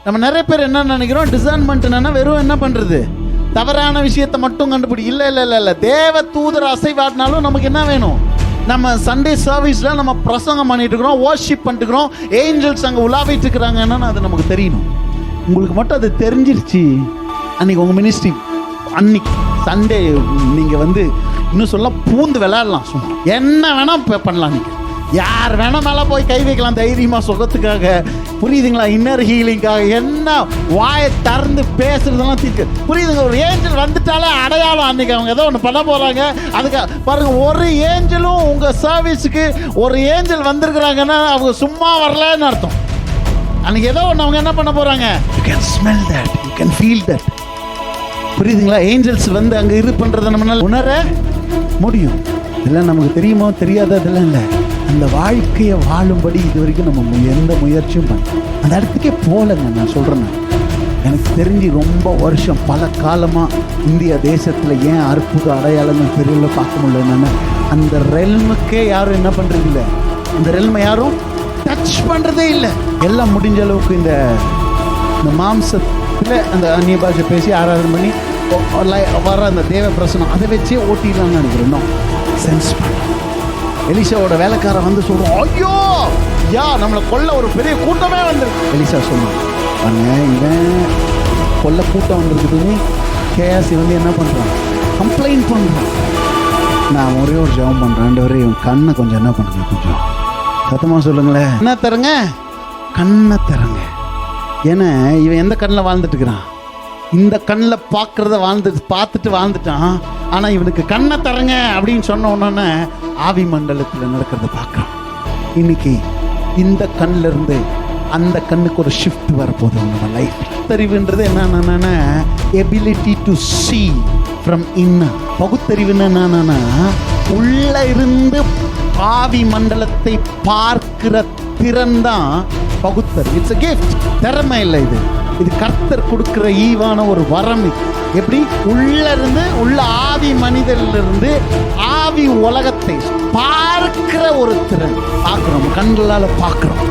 நம்ம நிறைய பேர் என்ன நினைக்கிறோம், டிசர்ன்மெண்ட் என்னன்னா வெறும் என்ன பண்ணுறது, தவறான விஷயத்தை மட்டும் கண்டுபிடி. இல்லை இல்லை இல்லை இல்லை, தேவ தூதர் அசைவாடினாலும் நமக்கு என்ன வேணும், நம்ம சண்டே சர்வீஸில் நம்ம பிரசங்கம் பண்ணிட்டு இருக்கிறோம், வர்ஷிப் பண்ணிட்டு இருக்கிறோம், ஏஞ்சல்ஸ் அங்கே உலாவிட்டு இருக்கிறாங்கன்னா அது நமக்கு தெரியணும். உங்களுக்கு மட்டும் அது தெரிஞ்சிருச்சு, அன்றைக்கி உங்கள் மினிஸ்ட்ரி அன்னைக்கு சண்டே நீங்கள் வந்து இன்னும் சொல்ல பூந்து விளையாடலாம், சும்மா என்ன வேணால் பண்ணலாம், நீங்கள் யார் வேணால் மேலே போய் கை வைக்கலாம் தைரியமாக சுகத்துக்காக, புரியுதுங்களா, இன்னர் ஹீலிங்காக, என்ன வாயை திறந்து பேசுறதெல்லாம் தீர்க்கு, புரியுதுங்க. ஒரு ஏஞ்சல் வந்துட்டாலே அடையாளம், அன்றைக்கி அவங்க ஏதோ ஒன்று பண்ண போகிறாங்க. அதுக்கு பாருங்கள், ஒரு ஏஞ்சலும் உங்கள் சர்வீஸுக்கு ஒரு ஏஞ்சல் வந்திருக்கிறாங்கன்னா அவங்க சும்மா வரலன்னு அர்த்தம். அன்றைக்கி ஏதோ ஒன்று அவங்க என்ன பண்ண போகிறாங்க, you can smell that, you can feel that, புரியுதுங்களா. ஏஞ்சல்ஸ் வந்து அங்கே இது பண்ணுறதை நம்மளால் உணர முடியும். இதெல்லாம் நமக்கு தெரியுமோ தெரியாததெல்லாம் இல்லை, அந்த வாழ்க்கையை வாழும்படி இது வரைக்கும் நம்ம எந்த முயற்சியும் பண்ண அந்த இடத்துக்கே போகலைங்க. நான் சொல்கிறேன், எனக்கு தெரிஞ்சு ரொம்ப வருஷம் பல காலமாக இந்திய தேசத்தில் ஏன் அற்புத அடையாளங்கள் பெரிய பார்க்க முடியல என்னென்னா, அந்த ரெல்முக்கே யாரும் என்ன பண்ணுறது இல்லை, அந்த ரெல்மை யாரும் டச் பண்ணுறதே இல்லை. எல்லாம் முடிஞ்ச அளவுக்கு இந்த மாம்சத்தில் அந்த அந்நிய பாஷை பேசி ஆராதனை பண்ணி வர அந்த தேவ பிரசனம் அதை வச்சே ஓட்டிடலாம்னு நினைக்கிறேன். இன்னும் சென்ஸ் பண்ண எலிசாவோட வேலைக்காரன் வந்து சொல்கிறோம், ஐயோ யா நம்மளை கொல்ல ஒரு பெரிய கூட்டமே வந்துருக்கு. எலிசா சொன்னான், இவன் கொல்ல கூட்டம் வந்துருக்குதுன்னு கேஎஸ் வந்து என்ன பண்ணுறான், கம்ப்ளைண்ட் பண்ணுறான். நான் ஒரே ஒரு ஜெபம் பண்ணுறேன், ஆண்டவரே இவன் கண்ணை கொஞ்சம் என்ன பண்ணுங்க, கொஞ்சம் சத்தமாக சொல்லுங்களேன், என்ன தரங்க, கண்ணை தரங்க. ஏன்னா இவன் எந்த கண்ணில் வாழ்ந்துட்டு இருக்கிறான், இந்த கண்ணில் பார்க்குறத பார்த்துட்டு வாழ்ந்துட்டான். ஆனால் இவனுக்கு கண்ணை தரங்க அப்படின்னு சொன்ன உடனே ஆவி மண்டலத்தில் நடக்கிறத பார்க்குறான். இன்னைக்கு இந்த கண்ணில் இருந்து அந்த கண்ணுக்கு ஒரு ஷிஃப்ட் வரப்போகுது நம்ம லைஃப். பகுத்தறிவுன்றது என்னன்னா ability to see from inner. பகுத்தறிவுன்னு என்னன்னா உள்ள இருந்து ஆவி மண்டலத்தை பார்க்கிற திறன் தான் பகுத்தறிவு. It's a gift. திறமை இல்லை, இது கர்த்தர் கொடுக்கிற ஈவான ஒரு வரம். இது எப்படி, உள்ள இருந்து உள்ள ஆவி மனிதனிலிருந்து ஆவி உலகத்தை பார்க்கிற ஒரு திறன். பார்க்கிறோம், கண்களால் பார்க்கிறோம்.